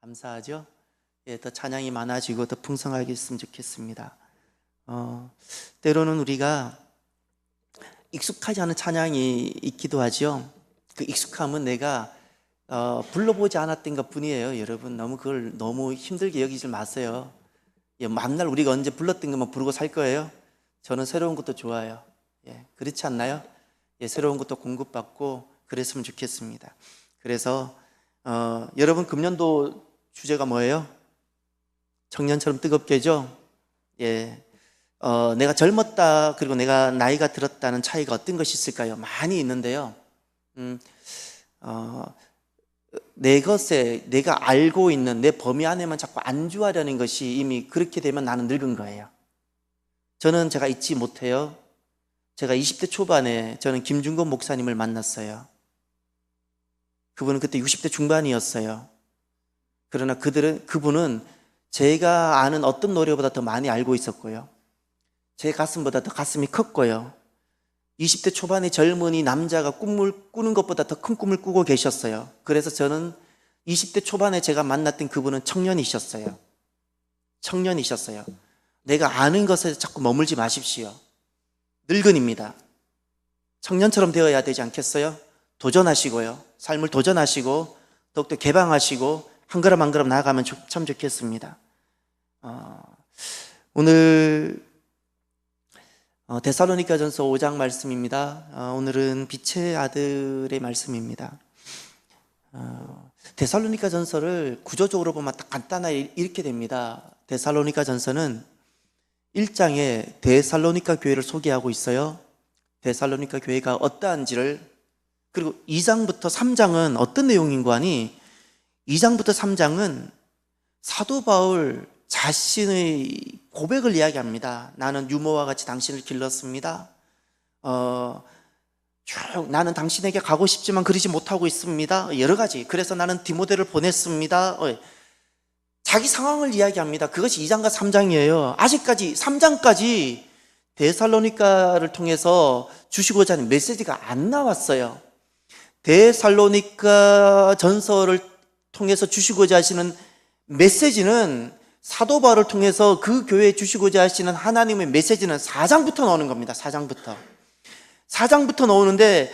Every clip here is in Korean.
감사하죠? 예, 더 찬양이 많아지고 더 풍성하게 했으면 좋겠습니다. 때로는 우리가 익숙하지 않은 찬양이 있기도 하죠. 그 익숙함은 내가 불러보지 않았던 것 뿐이에요. 여러분 그걸 너무 힘들게 여기지 마세요. 예, 만날 우리가 언제 불렀던 것만 부르고 살 거예요? 저는 새로운 것도 좋아요. 예, 그렇지 않나요? 예, 새로운 것도 공급받고 그랬으면 좋겠습니다. 그래서 여러분 금년도 주제가 뭐예요? 청년처럼 뜨겁게죠? 예, 내가 젊었다 그리고 내가 나이가 들었다는 차이가 어떤 것이 있을까요? 많이 있는데요. 내 것에 내가 알고 있는 내 범위 안에만 자꾸 안주하려는 것이 이미 그렇게 되면 나는 늙은 거예요. 저는 제가 잊지 못해요. 제가 20대 초반에 저는 김중건 목사님을 만났어요. 그분은 그때 60대 중반이었어요. 그러나 그분은 제가 아는 어떤 노래보다 더 많이 알고 있었고요. 제 가슴보다 더 가슴이 컸고요. 20대 초반의 젊은이 남자가 꿈을 꾸는 것보다 더 큰 꿈을 꾸고 계셨어요. 그래서 저는 20대 초반에 제가 만났던 그분은 청년이셨어요. 청년이셨어요. 내가 아는 것에 자꾸 머물지 마십시오. 늙은입니다. 청년처럼 되어야 되지 않겠어요? 도전하시고요. 삶을 도전하시고 더욱더 개방하시고 한 걸음 한 걸음 나아가면 참 좋겠습니다. 오늘 데살로니가전서 5장 말씀입니다. 오늘은 빛의 아들의 말씀입니다. 데살로니가전서를 구조적으로 보면 딱 간단하게 이렇게 됩니다. 데살로니가전서는 1장에 데살로니가 교회를 소개하고 있어요. 데살로니가 교회가 어떠한지를. 그리고 2장부터 3장은 어떤 내용인가 하니 2장부터 3장은 사도 바울 자신의 고백을 이야기합니다. 나는 유모와 같이 당신을 길렀습니다. 나는 당신에게 가고 싶지만 그러지 못하고 있습니다. 여러 가지. 그래서 나는 디모데를 보냈습니다. 자기 상황을 이야기합니다. 그것이 2장과 3장이에요. 아직까지 3장까지 데살로니가를 통해서 주시고자 하는 메시지가 안 나왔어요. 데살로니가 전서를 통해서 주시고자 하시는 메시지는 사도 바울을 통해서 그 교회에 주시고자 하시는 하나님의 메시지는 4장부터 나오는 겁니다. 4장부터 나오는데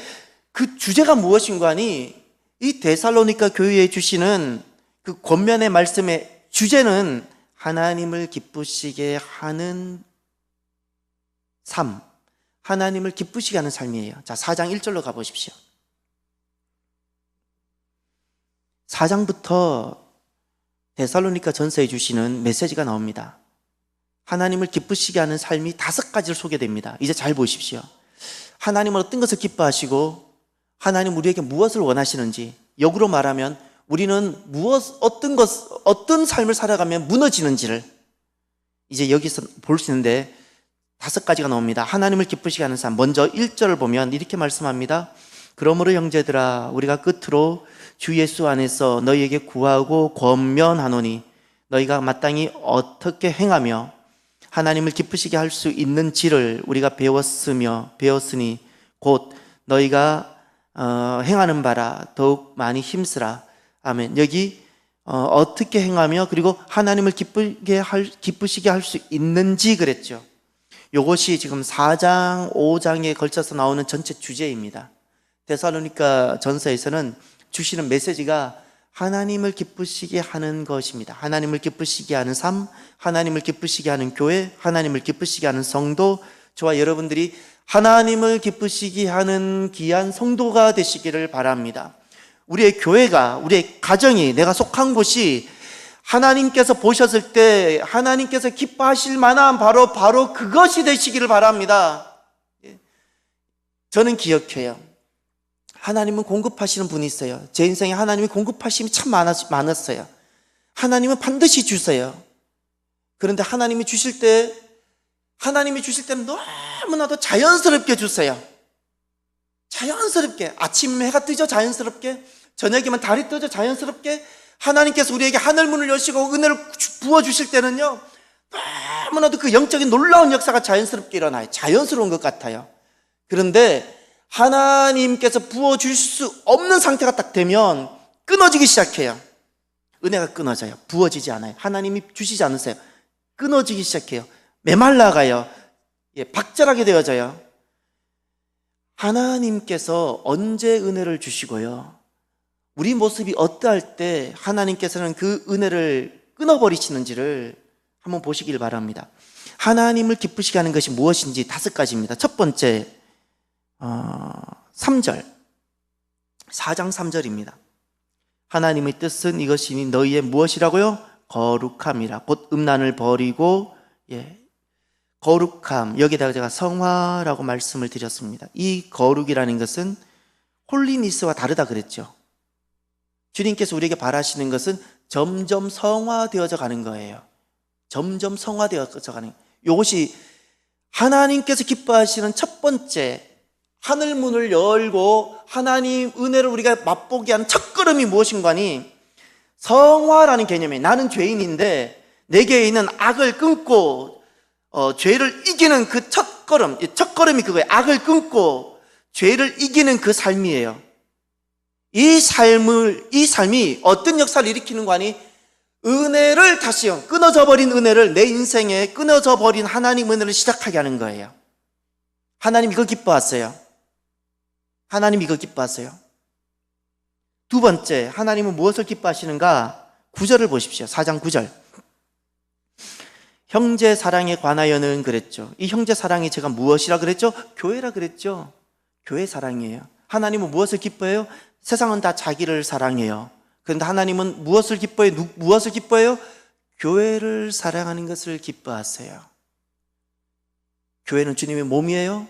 그 주제가 무엇인가 하니 이 데살로니가 교회에 주시는 그 권면의 말씀의 주제는 하나님을 기쁘시게 하는 삶, 하나님을 기쁘시게 하는 삶이에요. 자, 4장 1절로 가보십시오. 4장부터 데살로니가 전서에 주시는 메시지가 나옵니다. 하나님을 기쁘시게 하는 삶이 5가지를 소개됩니다. 이제 잘 보십시오. 하나님은 어떤 것을 기뻐하시고 하나님 우리에게 무엇을 원하시는지, 역으로 말하면 우리는 어떤 삶을 살아가면 무너지는지를 이제 여기서 볼 수 있는데 5가지가 나옵니다. 하나님을 기쁘시게 하는 삶. 먼저 1절을 보면 이렇게 말씀합니다. 그러므로 형제들아 우리가 끝으로 주 예수 안에서 너희에게 구하고 권면하노니 너희가 마땅히 어떻게 행하며 하나님을 기쁘시게 할 수 있는지를 우리가 배웠으니 곧 너희가 행하는 바라 더욱 많이 힘쓰라. 아멘. 여기 어떻게 행하며 그리고 하나님을 기쁘시게 할 수 있는지 그랬죠. 이것이 지금 4장, 5장에 걸쳐서 나오는 전체 주제입니다. 데살로니가 전서에서는 주시는 메시지가 하나님을 기쁘시게 하는 것입니다. 하나님을 기쁘시게 하는 삶, 하나님을 기쁘시게 하는 교회, 하나님을 기쁘시게 하는 성도, 저와 여러분들이 하나님을 기쁘시게 하는 귀한 성도가 되시기를 바랍니다. 우리의 교회가, 우리의 가정이, 내가 속한 곳이 하나님께서 보셨을 때 하나님께서 기뻐하실 만한 바로 그것이 되시기를 바랍니다. 저는 기억해요. 하나님은 공급하시는 분이 있어요. 제 인생에 하나님이 공급하심이 참 많았어요. 하나님은 반드시 주세요. 그런데 하나님이 주실 때는 너무나도 자연스럽게 주세요. 자연스럽게. 아침 해가 뜨죠, 자연스럽게. 저녁이면 달이 뜨죠, 자연스럽게. 하나님께서 우리에게 하늘문을 여시고 은혜를 부어주실 때는요, 너무나도 그 영적인 놀라운 역사가 자연스럽게 일어나요. 자연스러운 것 같아요. 그런데 하나님께서 부어줄 수 없는 상태가 딱 되면 끊어지기 시작해요. 은혜가 끊어져요. 부어지지 않아요. 하나님이 주시지 않으세요. 끊어지기 시작해요. 메말라가요. 박절하게 되어져요. 하나님께서 언제 은혜를 주시고요, 우리 모습이 어떠할 때 하나님께서는 그 은혜를 끊어버리시는지를 한번 보시길 바랍니다. 하나님을 기쁘시게 하는 것이 무엇인지 5가지입니다. 첫 번째, 3절, 4장 3절입니다. 하나님의 뜻은 이것이니 너희의 무엇이라고요? 거룩함이라. 곧 음란을 버리고, 거룩함, 여기다가 제가 성화라고 말씀을 드렸습니다. 이 거룩이라는 것은 홀리니스와 다르다 그랬죠. 주님께서 우리에게 바라시는 것은 점점 성화되어져 가는 거예요. 점점 성화되어져 가는, 이것이 하나님께서 기뻐하시는 첫 번째, 하늘 문을 열고 하나님 은혜를 우리가 맛보게 하는 첫걸음이 무엇인가니, 성화라는 개념이에요. 나는 죄인인데 내게 있는 악을 끊고 죄를 이기는 그 첫걸음이 그거예요. 악을 끊고 죄를 이기는 그 삶이에요. 이 삶이 어떤 역사를 일으키는 거 아니? 은혜를 다시요, 끊어져 버린 은혜를, 내 인생에 끊어져 버린 하나님 은혜를 시작하게 하는 거예요. 하나님 이거 기뻐하세요. 하나님 이거 기뻐하세요. 두 번째, 하나님은 무엇을 기뻐하시는가? 9절을 보십시오. 4장 9절. 형제 사랑에 관하여는 그랬죠. 이 형제 사랑이 제가 무엇이라 그랬죠? 교회라 그랬죠. 교회 사랑이에요. 하나님은 무엇을 기뻐해요? 세상은 다 자기를 사랑해요. 그런데 하나님은 무엇을 기뻐해요? 무엇을 기뻐해요? 교회를 사랑하는 것을 기뻐하세요. 교회는 주님의 몸이에요.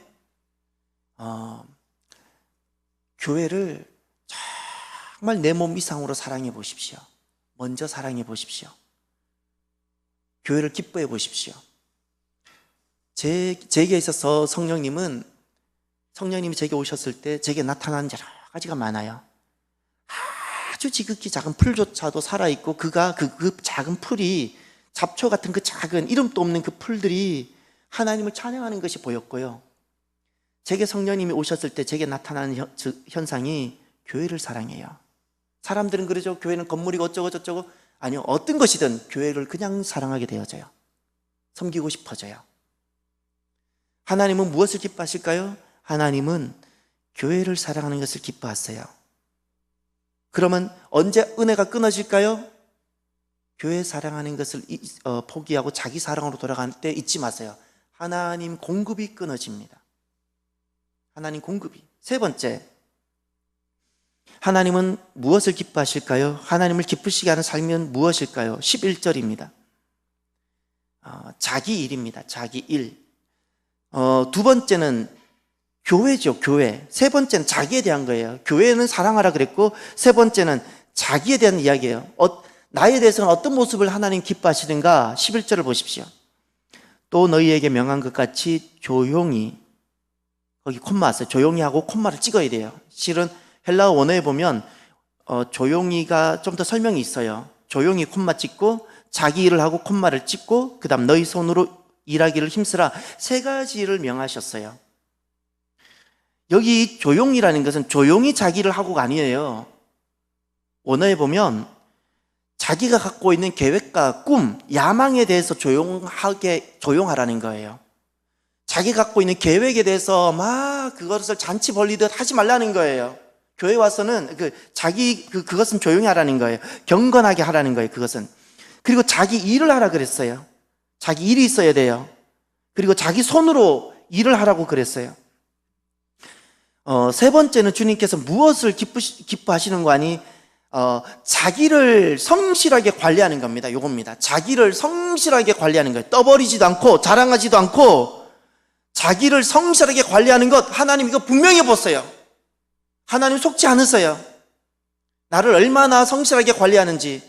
교회를 정말 내 몸 이상으로 사랑해 보십시오. 먼저 사랑해 보십시오. 교회를 기뻐해 보십시오. 제게 있어서 성령님이 제게 오셨을 때 제게 나타난 여러 가지가 많아요. 아주 지극히 작은 풀조차도 살아있고, 그 작은 풀이, 잡초 같은 그 작은 이름도 없는 그 풀들이 하나님을 찬양하는 것이 보였고요, 제게 성령님이 오셨을 때 제게 나타나는 현상이 교회를 사랑해요. 사람들은 그러죠. 교회는 건물이고 어쩌고 저쩌고. 아니요, 어떤 것이든 교회를 그냥 사랑하게 되어져요. 섬기고 싶어져요. 하나님은 무엇을 기뻐하실까요? 하나님은 교회를 사랑하는 것을 기뻐하세요. 그러면 언제 은혜가 끊어질까요? 교회 사랑하는 것을 포기하고 자기 사랑으로 돌아갈 때 잊지 마세요. 하나님 공급이 끊어집니다. 하나님 공급이. 세 번째, 하나님은 무엇을 기뻐하실까요? 하나님을 기쁘시게 하는 삶은 무엇일까요? 11절입니다. 자기 일입니다. 자기 일. 두 번째는 교회죠. 교회. 세 번째는 자기에 대한 거예요. 교회는 사랑하라 그랬고, 세 번째는 자기에 대한 이야기예요. 나에 대해서는 어떤 모습을 하나님 기뻐하시는가? 11절을 보십시오. 또 너희에게 명한 것 같이 조용히, 거기 콤마 왔어요. 조용히 하고 콤마를 찍어야 돼요. 실은 헬라어 원어에 보면 조용히가 좀 더 설명이 있어요. 조용히 콤마 찍고, 자기 일을 하고 콤마를 찍고, 그 다음 너희 손으로 일하기를 힘쓰라. 3가지를 명하셨어요. 여기 조용히라는 것은 조용히 자기를 하고가 아니에요. 원어에 보면 자기가 갖고 있는 계획과 꿈, 야망에 대해서 조용하라는 거예요. 자기 갖고 있는 계획에 대해서 막 그것을 잔치 벌리듯 하지 말라는 거예요. 교회 와서는 그것은 조용히 하라는 거예요. 경건하게 하라는 거예요. 그것은. 그리고 자기 일을 하라 그랬어요. 자기 일이 있어야 돼요. 그리고 자기 손으로 일을 하라고 그랬어요. 세 번째는 주님께서 무엇을 기뻐하시는 거 아니? 자기를 성실하게 관리하는 겁니다. 요겁니다. 자기를 성실하게 관리하는 거예요. 떠버리지도 않고 자랑하지도 않고 자기를 성실하게 관리하는 것, 하나님 이거 분명히 보세요. 하나님 속지 않으세요. 나를 얼마나 성실하게 관리하는지,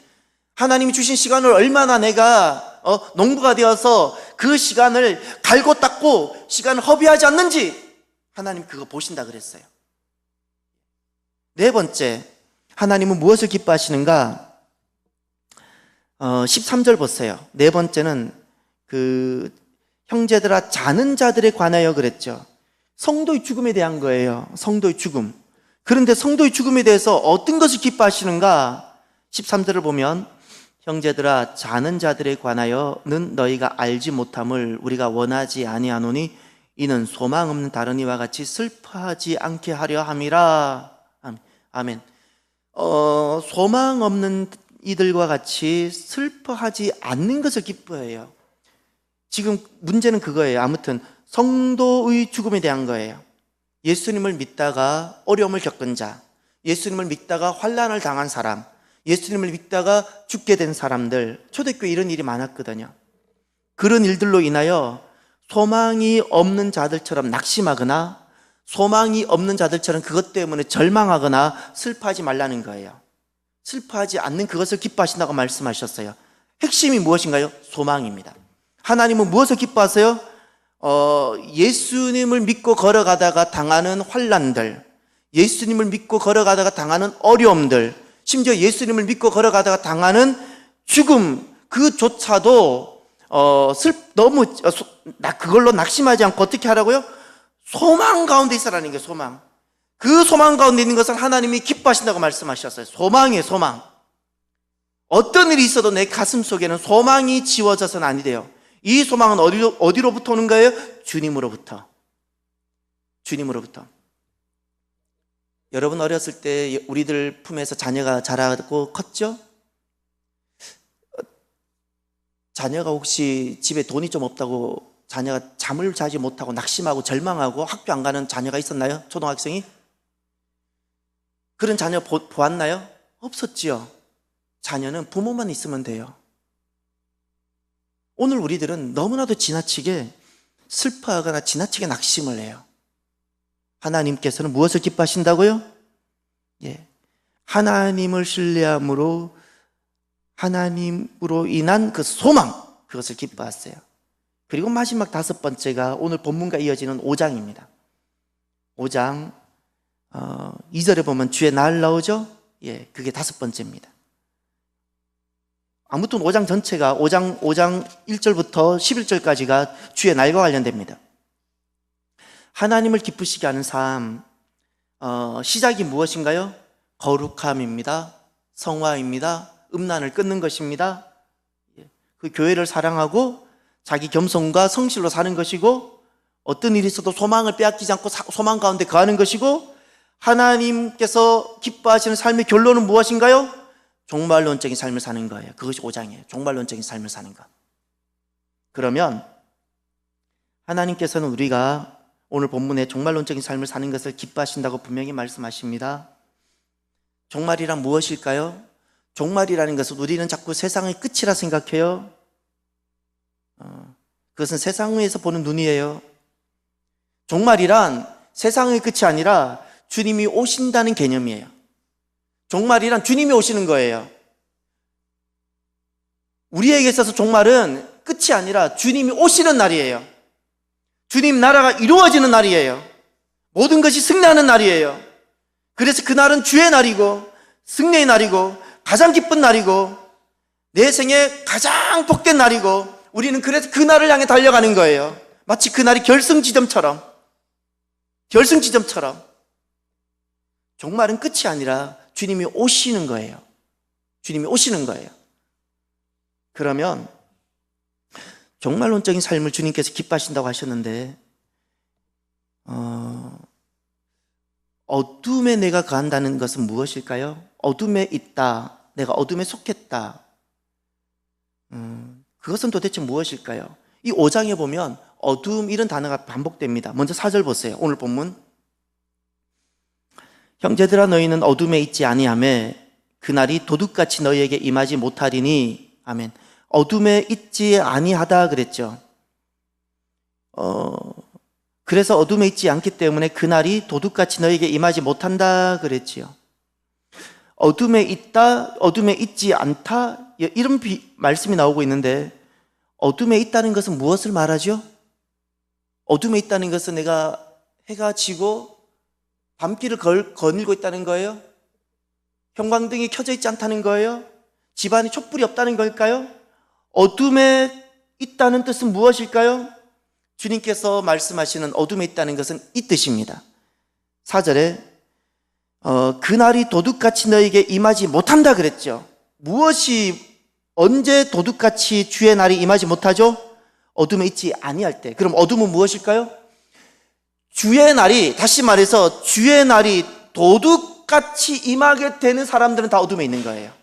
하나님이 주신 시간을 얼마나 내가 농부가 되어서 그 시간을 갈고 닦고 시간을 허비하지 않는지 하나님 그거 보신다 그랬어요. 네 번째, 하나님은 무엇을 기뻐하시는가? 13절 보세요. 네 번째는 형제들아 자는 자들에 관하여 그랬죠. 성도의 죽음에 대한 거예요. 성도의 죽음. 그런데 성도의 죽음에 대해서 어떤 것을 기뻐하시는가? 13절을 보면 형제들아 자는 자들에 관하여는 너희가 알지 못함을 우리가 원하지 아니하노니 이는 소망 없는 다른 이와 같이 슬퍼하지 않게 하려 함이라. 아멘. 소망 없는 이들과 같이 슬퍼하지 않는 것을 기뻐해요. 지금 문제는 그거예요. 아무튼 성도의 죽음에 대한 거예요. 예수님을 믿다가 어려움을 겪은 자, 예수님을 믿다가 환난을 당한 사람, 예수님을 믿다가 죽게 된 사람들, 초대교회 이런 일이 많았거든요. 그런 일들로 인하여 소망이 없는 자들처럼 낙심하거나 소망이 없는 자들처럼 그것 때문에 절망하거나 슬퍼하지 말라는 거예요. 슬퍼하지 않는 그것을 기뻐하신다고 말씀하셨어요. 핵심이 무엇인가요? 소망입니다. 하나님은 무엇을 기뻐하세요? 예수님을 믿고 걸어가다가 당하는 환난들, 예수님을 믿고 걸어가다가 당하는 어려움들, 심지어 예수님을 믿고 걸어가다가 당하는 죽음, 그조차도 그걸로 낙심하지 않고 어떻게 하라고요? 소망 가운데 있으라는 거예요. 소망. 그 소망 가운데 있는 것을 하나님이 기뻐하신다고 말씀하셨어요. 소망이에요. 소망. 어떤 일이 있어도 내 가슴 속에는 소망이 지워져서는 아니 돼요. 이 소망은 어디로부터 오는 거예요? 주님으로부터. 주님으로부터. 여러분 어렸을 때 우리들 품에서 자녀가 자라고 컸죠? 자녀가 혹시 집에 돈이 좀 없다고 자녀가 잠을 자지 못하고 낙심하고 절망하고 학교 안 가는 자녀가 있었나요? 초등학생이? 그런 자녀 보았나요? 없었지요. 자녀는 부모만 있으면 돼요. 오늘 우리들은 너무나도 지나치게 슬퍼하거나 지나치게 낙심을 해요. 하나님께서는 무엇을 기뻐하신다고요? 하나님을 신뢰함으로 하나님으로 인한 그 소망, 그것을 기뻐하세요. 그리고 마지막 5번째가 오늘 본문과 이어지는 5장입니다. 5장 2절에 보면 주의 날 나오죠? 그게 5번째입니다. 아무튼 5장 전체가 5장 1절부터 11절까지가 주의 날과 관련됩니다. 하나님을 기쁘시게 하는 삶, 시작이 무엇인가요? 거룩함입니다. 성화입니다. 음란을 끊는 것입니다. 그 교회를 사랑하고 자기 겸손과 성실로 사는 것이고, 어떤 일이 있어도 소망을 빼앗기지 않고 소망 가운데 거하는 것이고, 하나님께서 기뻐하시는 삶의 결론은 무엇인가요? 종말론적인 삶을 사는 거예요. 그것이 5장이에요. 종말론적인 삶을 사는 것. 그러면 하나님께서는 우리가 오늘 본문에 종말론적인 삶을 사는 것을 기뻐하신다고 분명히 말씀하십니다. 종말이란 무엇일까요? 종말이라는 것은 우리는 자꾸 세상의 끝이라 생각해요. 그것은 세상에서 보는 눈이에요. 종말이란 세상의 끝이 아니라 주님이 오신다는 개념이에요. 종말이란 주님이 오시는 거예요. 우리에게 있어서 종말은 끝이 아니라 주님이 오시는 날이에요. 주님 나라가 이루어지는 날이에요. 모든 것이 승리하는 날이에요. 그래서 그날은 주의 날이고 승리의 날이고 가장 기쁜 날이고 내 생에 가장 복된 날이고, 우리는 그래서 그 날을 향해 달려가는 거예요. 마치 그 날이 결승지점처럼. 종말은 끝이 아니라 주님이 오시는 거예요. 주님이 오시는 거예요. 그러면 종말론적인 삶을 주님께서 기뻐하신다고 하셨는데, 어둠에 내가 거한다는 것은 무엇일까요? 어둠에 있다, 내가 어둠에 속했다. 그것은 도대체 무엇일까요? 이 5장에 보면 어둠 이런 단어가 반복됩니다. 먼저 4절 보세요. 오늘 본문. 형제들아 너희는 어둠에 있지 아니하며 그날이 도둑같이 너희에게 임하지 못하리니. 아멘. 어둠에 있지 아니하다 그랬죠. 그래서 어둠에 있지 않기 때문에 그날이 도둑같이 너희에게 임하지 못한다 그랬지요. 어둠에 있다, 어둠에 있지 않다, 이런 말씀이 나오고 있는데, 어둠에 있다는 것은 무엇을 말하죠? 어둠에 있다는 것은 내가 해가 지고 밤길을 거닐고 있다는 거예요? 형광등이 켜져 있지 않다는 거예요? 집안에 촛불이 없다는 걸까요? 어둠에 있다는 뜻은 무엇일까요? 주님께서 말씀하시는 어둠에 있다는 것은 이 뜻입니다. 4절에 그날이 도둑같이 너에게 임하지 못한다 그랬죠. 무엇이 언제 도둑같이 주의 날이 임하지 못하죠? 어둠에 있지 아니할 때. 그럼 어둠은 무엇일까요? 주의 날이, 다시 말해서 주의 날이 도둑같이 임하게 되는 사람들은 다 어둠에 있는 거예요.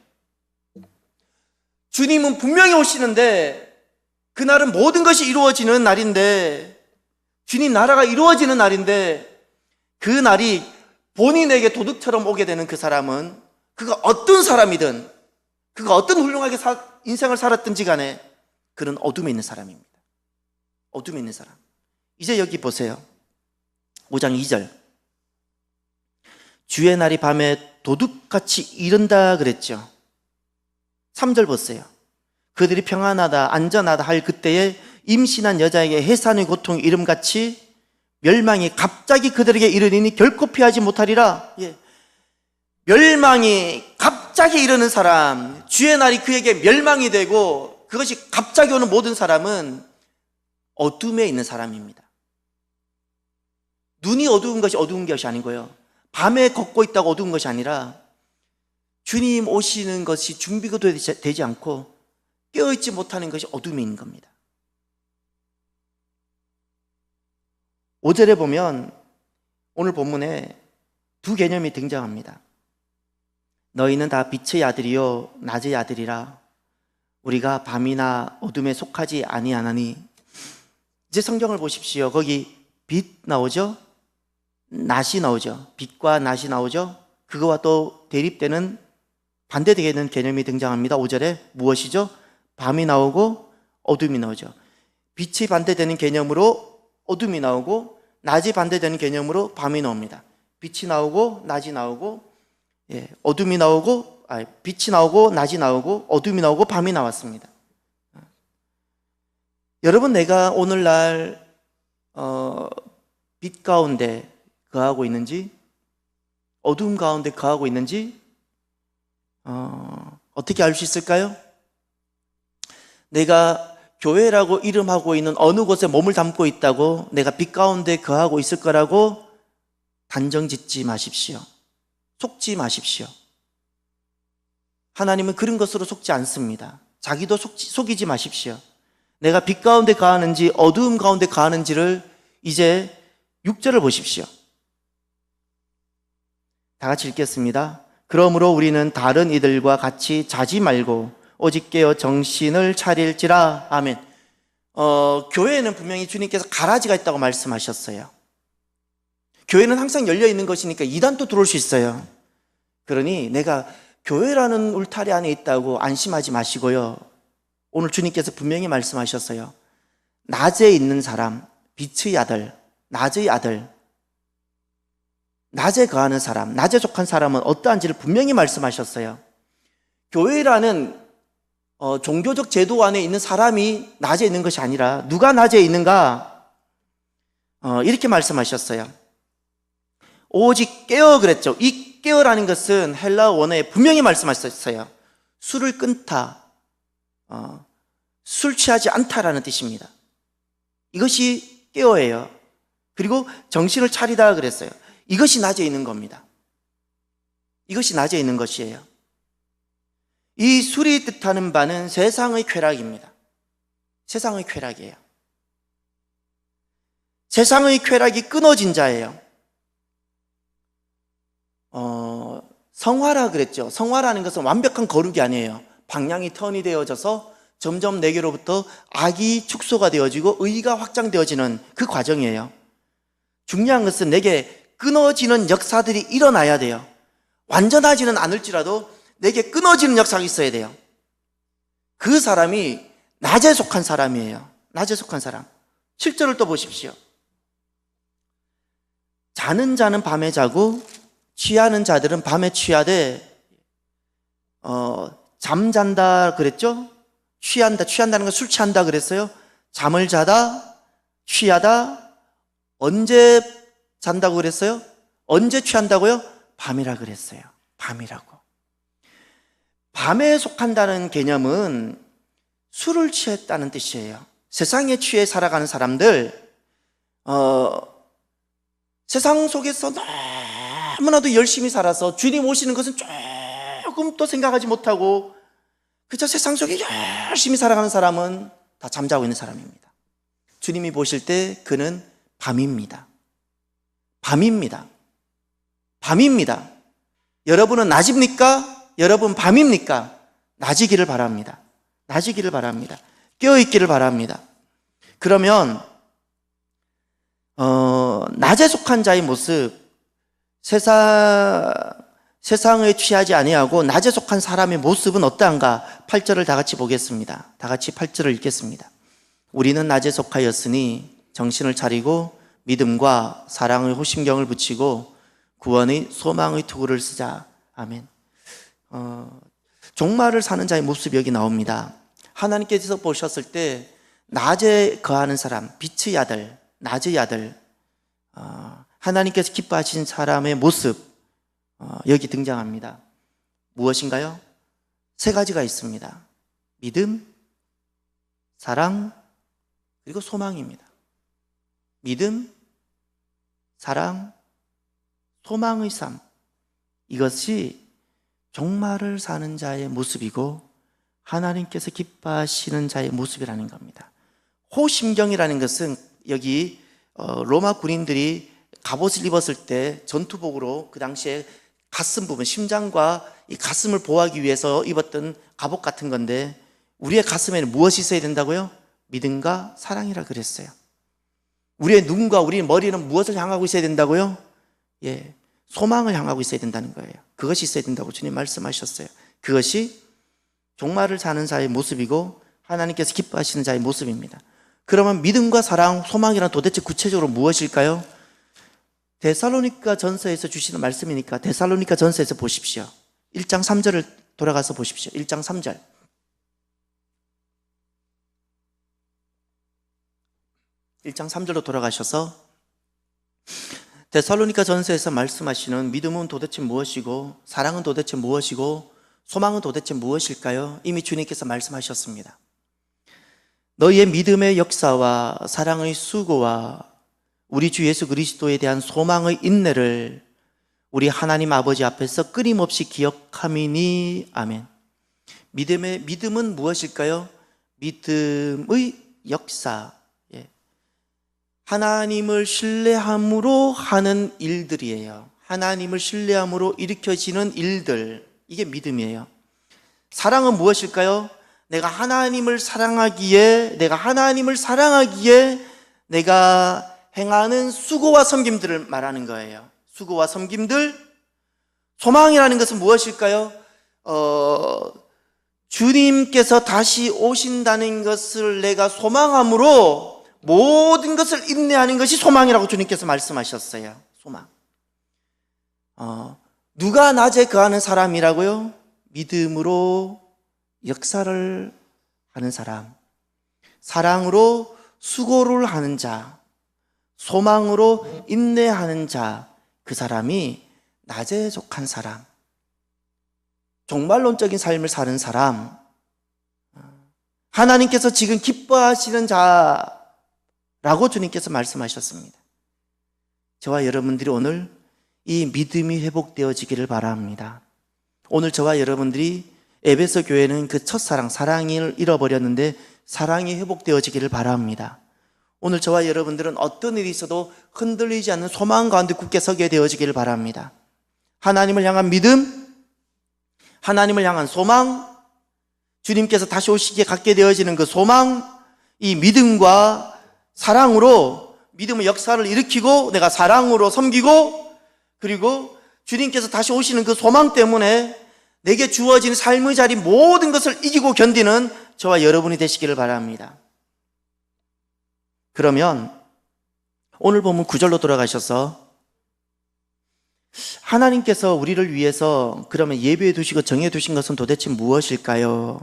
주님은 분명히 오시는데 그날은 모든 것이 이루어지는 날인데, 주님 나라가 이루어지는 날인데, 그 날이 본인에게 도둑처럼 오게 되는 그 사람은, 그가 어떤 사람이든, 그가 어떤 훌륭하게 인생을 살았든지 간에 그는 어둠에 있는 사람입니다. 어둠에 있는 사람. 이제 여기 보세요. 5장 2절. 주의 날이 밤에 도둑같이 이른다 그랬죠. 3절 보세요. 그들이 평안하다 안전하다 할 그때에 임신한 여자에게 해산의 고통이 이름같이 멸망이 갑자기 그들에게 이르리니 결코 피하지 못하리라. 예. 멸망이 갑자기 이르는 사람, 주의 날이 그에게 멸망이 되고 그것이 갑자기 오는 모든 사람은 어둠에 있는 사람입니다. 눈이 어두운 것이 아니고요, 밤에 걷고 있다고 어두운 것이 아니라 주님 오시는 것이 준비가 되지 않고 깨어있지 못하는 것이 어둠에 있는 겁니다. 5절에 보면 오늘 본문에 두 개념이 등장합니다. 너희는 다 빛의 아들이요 낮의 아들이라. 우리가 밤이나 어둠에 속하지 아니하나니. 이제 성경을 보십시오. 거기 빛 나오죠? 낮이 나오죠. 빛과 낮이 나오죠. 그거와 또 대립되는 반대되는 개념이 등장합니다. 5절에 무엇이죠? 밤이 나오고 어둠이 나오죠. 빛이 반대되는 개념으로 어둠이 나오고, 낮이 반대되는 개념으로 밤이 나옵니다. 빛이 나오고 낮이 나오고, 어둠이 나오고, 빛이 나오고 낮이 나오고 어둠이 나오고 밤이 나왔습니다. 여러분, 내가 오늘날 빛 가운데 거하고 있는지 어둠 가운데 거하고 있는지 어떻게 알 수 있을까요? 내가 교회라고 이름하고 있는 어느 곳에 몸을 담고 있다고 내가 빛 가운데 거하고 있을 거라고 단정 짓지 마십시오. 속지 마십시오. 하나님은 그런 것으로 속지 않습니다. 자기도 속이지 마십시오. 내가 빛 가운데 거하는지 어두움 가운데 거하는지를 이제 6절을 보십시오. 다 같이 읽겠습니다. 그러므로 우리는 다른 이들과 같이 자지 말고 오직 깨어 정신을 차릴지라. 아멘. 교회에는 분명히 주님께서 가라지가 있다고 말씀하셨어요. 교회는 항상 열려 있는 것이니까 이단도 들어올 수 있어요. 그러니 내가 교회라는 울타리 안에 있다고 안심하지 마시고요, 오늘 주님께서 분명히 말씀하셨어요. 낮에 있는 사람, 빛의 아들, 낮의 아들, 낮에 거하는 사람, 낮에 속한 사람은 어떠한지를 분명히 말씀하셨어요. 교회라는 종교적 제도 안에 있는 사람이 낮에 있는 것이 아니라 누가 낮에 있는가? 이렇게 말씀하셨어요. 오직 깨어 그랬죠. 이 깨어라는 것은 헬라어 원어에 분명히 말씀하셨어요. 술을 끊다, 술 취하지 않다라는 뜻입니다. 이것이 깨어예요. 그리고 정신을 차리다 그랬어요. 이것이 낮에 있는 겁니다. 이것이 낮에 있는 것이에요. 이 술이 뜻하는 바는 세상의 쾌락입니다. 세상의 쾌락이에요. 세상의 쾌락이 끊어진 자예요. 성화라 그랬죠. 성화라는 것은 완벽한 거룩이 아니에요. 방향이 턴이 되어져서 점점 내게로부터 악이 축소가 되어지고 의가 확장되어지는 그 과정이에요. 중요한 것은 내게 끊어지는 역사들이 일어나야 돼요. 완전하지는 않을지라도 내게 끊어지는 역사가 있어야 돼요. 그 사람이 낮에 속한 사람이에요. 낮에 속한 사람. 7절을 또 보십시오. 자는 자는 밤에 자고 취하는 자들은 밤에 취하되, 잠잔다 그랬죠? 취한다는 건 술 취한다 그랬어요. 잠을 자다, 취하다. 언제 잔다고 그랬어요? 언제 취한다고요? 밤이라 그랬어요. 밤이라고. 밤에 속한다는 개념은 술을 취했다는 뜻이에요. 세상에 취해 살아가는 사람들, 세상 속에서 너무나도 열심히 살아서 주님 오시는 것은 조금 또 생각하지 못하고 그저 세상 속에 열심히 살아가는 사람은 다 잠자고 있는 사람입니다. 주님이 보실 때 그는 밤입니다. 밤입니다. 밤입니다. 여러분은 낮입니까? 여러분 밤입니까? 낮이기를 바랍니다. 낮이기를 바랍니다. 깨어있기를 바랍니다. 그러면 낮에 속한 자의 모습, 세상에 취하지 아니하고 낮에 속한 사람의 모습은 어떠한가? 8절을 다 같이 보겠습니다. 다 같이 8절을 읽겠습니다. 우리는 낮에 속하였으니 정신을 차리고 믿음과 사랑의 호심경을 붙이고 구원의 소망의 투구를 쓰자. 아멘. 종말을 사는 자의 모습이 여기 나옵니다. 하나님께서 보셨을 때 낮에 거하는 사람, 빛의 아들, 낮의 아들, 하나님께서 기뻐하신 사람의 모습 여기 등장합니다. 무엇인가요? 세 가지가 있습니다. 믿음, 사랑, 그리고 소망입니다. 믿음, 사랑, 소망의 삶. 이것이 종말을 사는 자의 모습이고 하나님께서 기뻐하시는 자의 모습이라는 겁니다. 호심경이라는 것은 여기 로마 군인들이 갑옷을 입었을 때 전투복으로 그 당시에 가슴 부분, 심장과 이 가슴을 보호하기 위해서 입었던 갑옷 같은 건데 우리의 가슴에는 무엇이 있어야 된다고요? 믿음과 사랑이라 그랬어요. 우리의 눈과 우리의 머리는 무엇을 향하고 있어야 된다고요? 예, 소망을 향하고 있어야 된다는 거예요. 그것이 있어야 된다고 주님 말씀하셨어요. 그것이 종말을 사는 자의 모습이고 하나님께서 기뻐하시는 자의 모습입니다. 그러면 믿음과 사랑, 소망이란 도대체 구체적으로 무엇일까요? 데살로니가 전서에서 주시는 말씀이니까 데살로니가 전서에서 보십시오. 1장 3절을 돌아가서 보십시오. 1장 3절. 1장 3절로 돌아가셔서 데살로니가 전서에서 말씀하시는 믿음은 도대체 무엇이고 사랑은 도대체 무엇이고 소망은 도대체 무엇일까요? 이미 주님께서 말씀하셨습니다. 너희의 믿음의 역사와 사랑의 수고와 우리 주 예수 그리스도에 대한 소망의 인내를 우리 하나님 아버지 앞에서 끊임없이 기억함이니. 아멘. 믿음은 무엇일까요? 믿음의 역사. 하나님을 신뢰함으로 하는 일들이에요. 하나님을 신뢰함으로 일으켜지는 일들, 이게 믿음이에요. 사랑은 무엇일까요? 내가 하나님을 사랑하기에 내가 행하는 수고와 섬김들을 말하는 거예요. 수고와 섬김들. 소망이라는 것은 무엇일까요? 주님께서 다시 오신다는 것을 내가 소망함으로 모든 것을 인내하는 것이 소망이라고 주님께서 말씀하셨어요. 소망. 누가 낮에 거하는 사람이라고요? 믿음으로 역사를 하는 사람, 사랑으로 수고를 하는 자, 소망으로 인내하는 자, 그 사람이 낮에 속한 사람, 종말론적인 삶을 사는 사람, 하나님께서 지금 기뻐하시는 자라고 주님께서 말씀하셨습니다. 저와 여러분들이 오늘 이 믿음이 회복되어지기를 바랍니다. 오늘 저와 여러분들이 에베소 교회는 그 첫사랑, 사랑을 잃어버렸는데 사랑이 회복되어지기를 바랍니다. 오늘 저와 여러분들은 어떤 일이 있어도 흔들리지 않는 소망 가운데 굳게 서게 되어지기를 바랍니다. 하나님을 향한 믿음, 하나님을 향한 소망, 주님께서 다시 오시기에 갖게 되어지는 그 소망, 이 믿음과 사랑으로 믿음의 역사를 일으키고 내가 사랑으로 섬기고 그리고 주님께서 다시 오시는 그 소망 때문에 내게 주어진 삶의 자리 모든 것을 이기고 견디는 저와 여러분이 되시기를 바랍니다. 그러면 오늘 본문 9절로 돌아가셔서 하나님께서 우리를 위해서 그러면 예배해 두시고 정해 두신 것은 도대체 무엇일까요?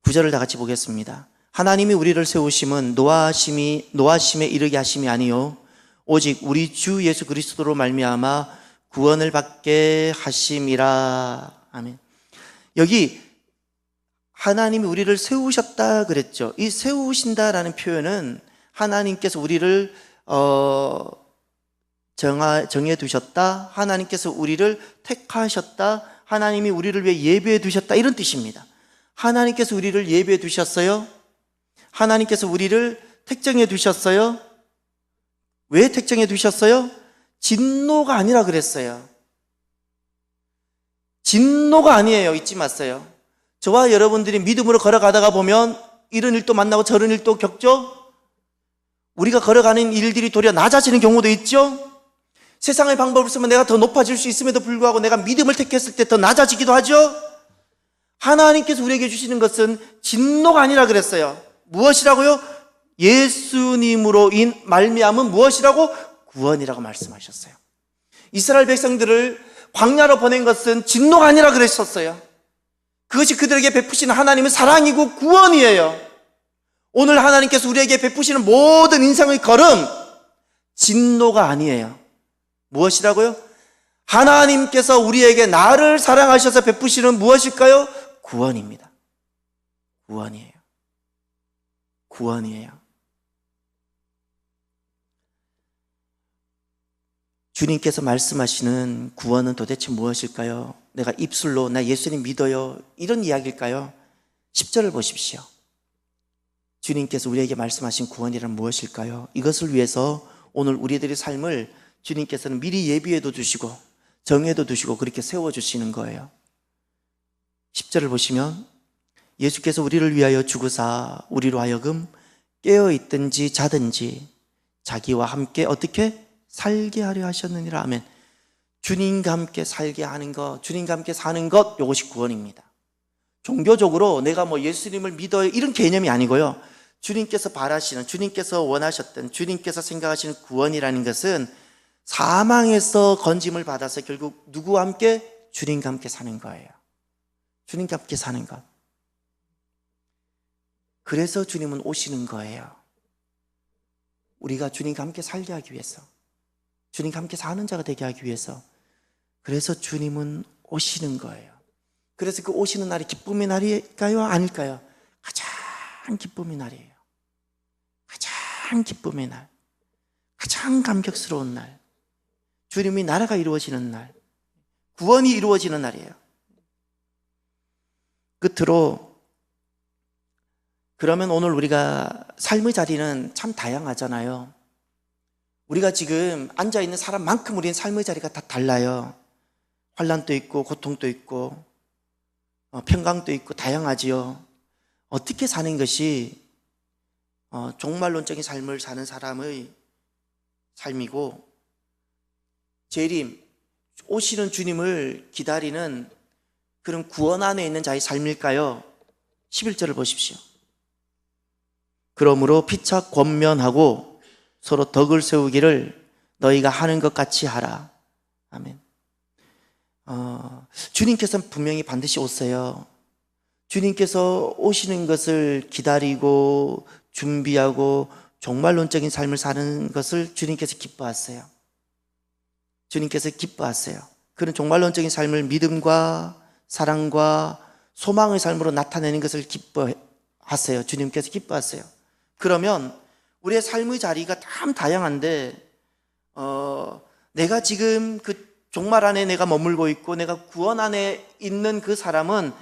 9절을 다 같이 보겠습니다. 하나님이 우리를 세우심은 노하심에 이르게 하심이 아니요 오직 우리 주 예수 그리스도로 말미암아 구원을 받게 하심이라. 아멘. 여기 하나님이 우리를 세우셨다 그랬죠. 이 세우신다라는 표현은 하나님께서 우리를 정해 두셨다, 하나님께서 우리를 택하셨다, 하나님이 우리를 위해 예배해 두셨다, 이런 뜻입니다. 하나님께서 우리를 예배해 두셨어요? 하나님께서 우리를 택정해 두셨어요? 왜 택정해 두셨어요? 진노가 아니라 그랬어요. 진노가 아니에요. 잊지 마세요. 저와 여러분들이 믿음으로 걸어가다가 보면 이런 일도 만나고 저런 일도 겪죠? 우리가 걸어가는 일들이 도리어 낮아지는 경우도 있죠? 세상의 방법을 쓰면 내가 더 높아질 수 있음에도 불구하고 내가 믿음을 택했을 때 더 낮아지기도 하죠? 하나님께서 우리에게 주시는 것은 진노가 아니라 그랬어요. 무엇이라고요? 예수님으로 말미암은 무엇이라고? 구원이라고 말씀하셨어요. 이스라엘 백성들을 광야로 보낸 것은 진노가 아니라 그랬었어요. 그것이 그들에게 베푸시는 하나님의 사랑이고 구원이에요. 오늘 하나님께서 우리에게 베푸시는 모든 인생의 걸음, 진노가 아니에요. 무엇이라고요? 하나님께서 우리에게 나를 사랑하셔서 베푸시는 무엇일까요? 구원입니다. 구원이에요. 구원이에요. 주님께서 말씀하시는 구원은 도대체 무엇일까요? 내가 입술로 나 예수님 믿어요, 이런 이야기일까요? 10절을 보십시오. 주님께서 우리에게 말씀하신 구원이란 무엇일까요? 이것을 위해서 오늘 우리들의 삶을 주님께서는 미리 예비해도 주시고 정해도 두시고 그렇게 세워주시는 거예요. 10절을 보시면 예수께서 우리를 위하여 죽으사 우리로 하여금 깨어있든지 자든지 자기와 함께 어떻게 살게 하려 하셨느니라. 아멘. 주님과 함께 살게 하는 것, 주님과 함께 사는 것, 이것이 구원입니다. 종교적으로 내가 예수님을 믿어요 이런 개념이 아니고요, 주님께서 바라시는, 주님께서 원하셨던, 주님께서 생각하시는 구원이라는 것은 사망에서 건짐을 받아서 결국 누구와 함께? 주님과 함께 사는 거예요. 주님과 함께 사는 것. 그래서 주님은 오시는 거예요. 우리가 주님과 함께 살게 하기 위해서, 주님과 함께 사는 자가 되게 하기 위해서. 그래서 주님은 오시는 거예요. 그래서 그 오시는 날이 기쁨의 날일까요? 아닐까요? 가장 기쁨의 날이에요. 가장 기쁨의 날, 가장 감격스러운 날, 주님의 나라가 이루어지는 날, 구원이 이루어지는 날이에요. 끝으로, 그러면 오늘 우리가 삶의 자리는 참 다양하잖아요. 우리가 지금 앉아있는 사람만큼 우리는 삶의 자리가 다 달라요. 환난도 있고 고통도 있고 평강도 있고 다양하지요. 어떻게 사는 것이 종말론적인 삶을 사는 사람의 삶이고 재림, 오시는 주님을 기다리는 그런 구원 안에 있는 자의 삶일까요? 11절을 보십시오. 그러므로 피차 권면하고 서로 덕을 세우기를 너희가 하는 것 같이 하라. 아멘. 주님께서는 분명히 반드시 오세요. 주님께서 오시는 것을 기다리고 준비하고 종말론적인 삶을 사는 것을 주님께서 기뻐하세요. 주님께서 기뻐하세요. 그런 종말론적인 삶을 믿음과 사랑과 소망의 삶으로 나타내는 것을 기뻐하세요. 주님께서 기뻐하세요. 그러면 우리의 삶의 자리가 참 다양한데 내가 지금 그 종말 안에 내가 머물고 있고 내가 구원 안에 있는 그 사람은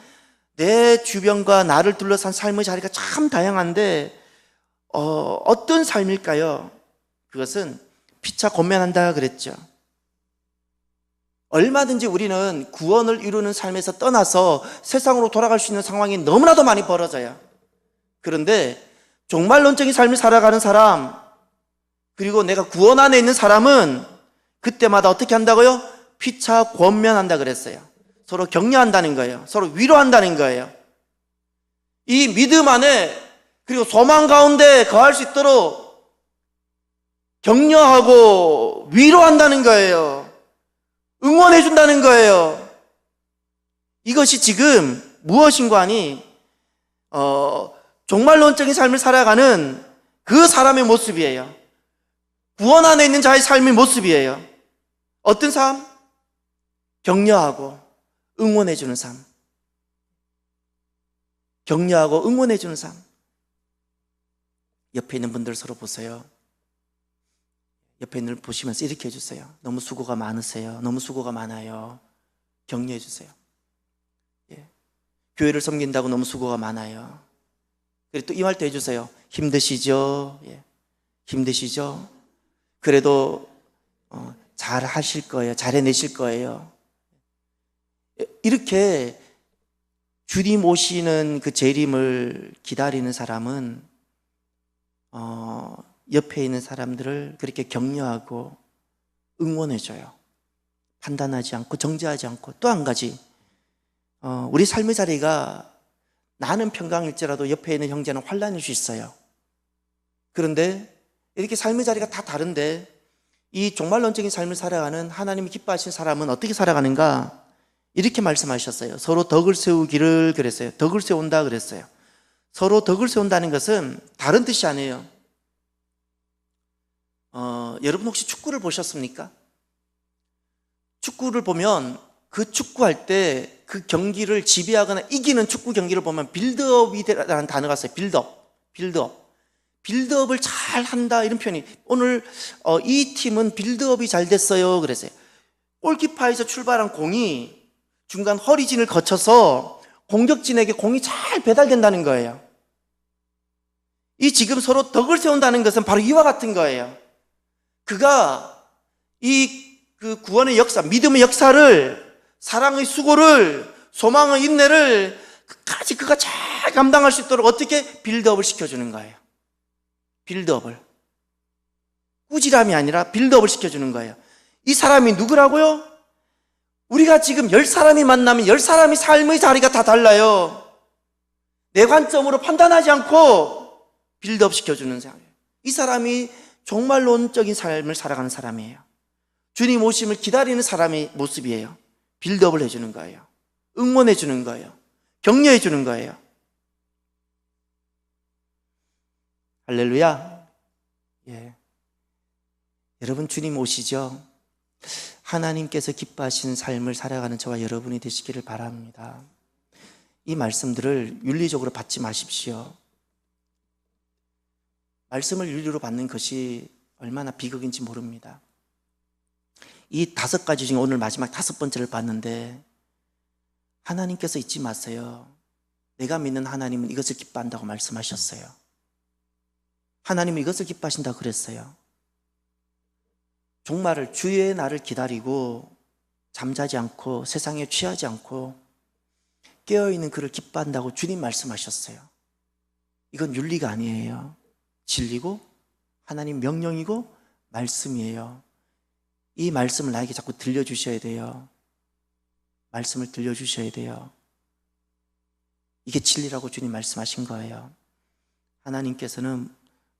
내 주변과 나를 둘러싼 삶의 자리가 참 다양한데 어떤 삶일까요? 그것은 피차 권면한다 그랬죠. 얼마든지 우리는 구원을 이루는 삶에서 떠나서 세상으로 돌아갈 수 있는 상황이 너무나도 많이 벌어져요. 그런데 종말론적인 삶을 살아가는 사람, 그리고 내가 구원 안에 있는 사람은 그때마다 어떻게 한다고요? 피차 권면한다 그랬어요. 서로 격려한다는 거예요. 서로 위로한다는 거예요. 이 믿음 안에 그리고 소망 가운데 거할 수 있도록 격려하고 위로한다는 거예요. 응원해 준다는 거예요. 이것이 지금 무엇인가 하니 종말론적인 삶을 살아가는 그 사람의 모습이에요. 구원 안에 있는 자의 삶의 모습이에요. 어떤 삶? 격려하고 응원해 주는 삶. 격려하고 응원해 주는 삶. 옆에 있는 분들 서로 보세요. 옆에 있는 분들 보시면서 이렇게 해주세요. 너무 수고가 많으세요. 너무 수고가 많아요. 격려해 주세요. 예. 교회를 섬긴다고 너무 수고가 많아요. 그리고 또 이 말도 해주세요. 힘드시죠? 예. 힘드시죠? 그래도 잘 하실 거예요. 잘 해내실 거예요. 이렇게 주님 오시는 그 재림을 기다리는 사람은 옆에 있는 사람들을 그렇게 격려하고 응원해줘요. 판단하지 않고 정죄하지 않고. 또 한 가지, 우리 삶의 자리가 나는 평강일지라도 옆에 있는 형제는 환난일 수 있어요. 그런데 이렇게 삶의 자리가 다 다른데 이 종말론적인 삶을 살아가는 하나님이 기뻐하시는 사람은 어떻게 살아가는가? 이렇게 말씀하셨어요. 서로 덕을 세우기를 그랬어요. 덕을 세운다 그랬어요. 서로 덕을 세운다는 것은 다른 뜻이 아니에요. 여러분 혹시 축구를 보셨습니까? 축구를 보면 그 축구할 때 그 경기를 지배하거나 이기는 축구 경기를 보면 빌드업이라는 단어가 있어요. 빌드업을 잘 한다, 이런 표현이. 오늘 이 팀은 빌드업이 잘 됐어요 그랬어요. 골키퍼에서 출발한 공이 중간 허리진을 거쳐서 공격진에게 공이 잘 배달된다는 거예요. 이 지금 서로 덕을 세운다는 것은 바로 이와 같은 거예요. 그가 그 구원의 역사, 믿음의 역사를, 사랑의 수고를, 소망의 인내를 끝까지 그가 잘 감당할 수 있도록 어떻게 빌드업을 시켜주는 거예요. 빌드업을. 꾸지람이 아니라 빌드업을 시켜주는 거예요. 이 사람이 누구라고요? 우리가 지금 10사람이 만나면 10사람이 삶의 자리가 다 달라요. 내 관점으로 판단하지 않고 빌드업 시켜주는 사람이에요. 이 사람이 종말론적인 삶을 살아가는 사람이에요. 주님 오심을 기다리는 사람의 모습이에요. 빌드업을 해주는 거예요. 응원해주는 거예요. 격려해주는 거예요. 할렐루야. 예. 여러분, 주님 오시죠? 하나님께서 기뻐하시는 삶을 살아가는 저와 여러분이 되시기를 바랍니다. 이 말씀들을 윤리적으로 받지 마십시오. 말씀을 윤리로 받는 것이 얼마나 비극인지 모릅니다. 이 5가지 중에 오늘 마지막 5번째를 봤는데, 하나님께서 잊지 마세요. 내가 믿는 하나님은 이것을 기뻐한다고 말씀하셨어요. 하나님은 이것을 기뻐하신다고 그랬어요. 종말을, 주의 날을 기다리고 잠자지 않고 세상에 취하지 않고 깨어있는 그를 기뻐한다고 주님 말씀하셨어요. 이건 윤리가 아니에요. 진리고 하나님 명령이고 말씀이에요. 이 말씀을 나에게 자꾸 들려주셔야 돼요. 말씀을 들려주셔야 돼요. 이게 진리라고 주님 말씀하신 거예요. 하나님께서는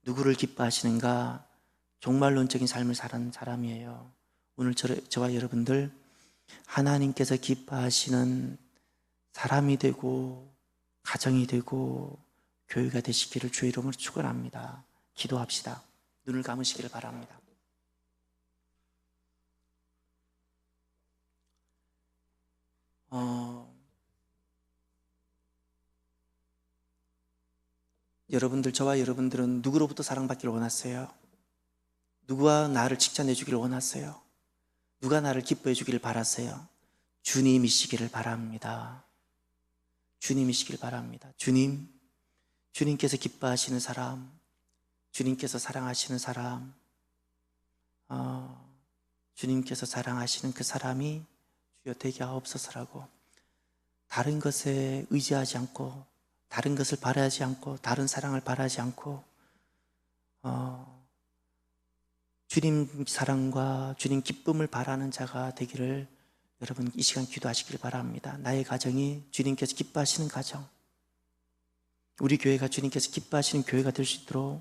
누구를 기뻐하시는가? 종말론적인 삶을 사는 사람이에요. 오늘 저와 여러분들 하나님께서 기뻐하시는 사람이 되고 가정이 되고 교회가 되시기를 주의 이름으로 축원합니다. 기도합시다. 눈을 감으시기를 바랍니다. 여러분들, 저와 여러분들은 누구로부터 사랑받기를 원하세요? 누가 나를 칭찬해 주기를 원하세요? 누가 나를 기뻐해 주기를 바라세요? 주님이시기를 바랍니다. 주님이시길 바랍니다. 주님께서 기뻐하시는 사람, 주님께서 사랑하시는 사람, 주님께서 사랑하시는 그 사람이 주여 되게 하옵소서라고, 다른 것에 의지하지 않고, 다른 것을 바라지 않고, 다른 사랑을 바라지 않고, 주님 사랑과 주님 기쁨을 바라는 자가 되기를 여러분 이 시간 기도하시길 바랍니다. 나의 가정이 주님께서 기뻐하시는 가정, 우리 교회가 주님께서 기뻐하시는 교회가 될 수 있도록,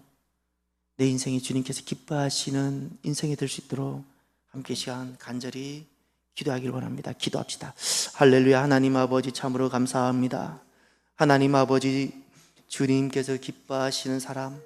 내 인생이 주님께서 기뻐하시는 인생이 될 수 있도록 함께 시간 간절히 기도하기를 원합니다. 기도합시다. 할렐루야. 하나님 아버지 참으로 감사합니다. 하나님 아버지, 주님께서 기뻐하시는 사람,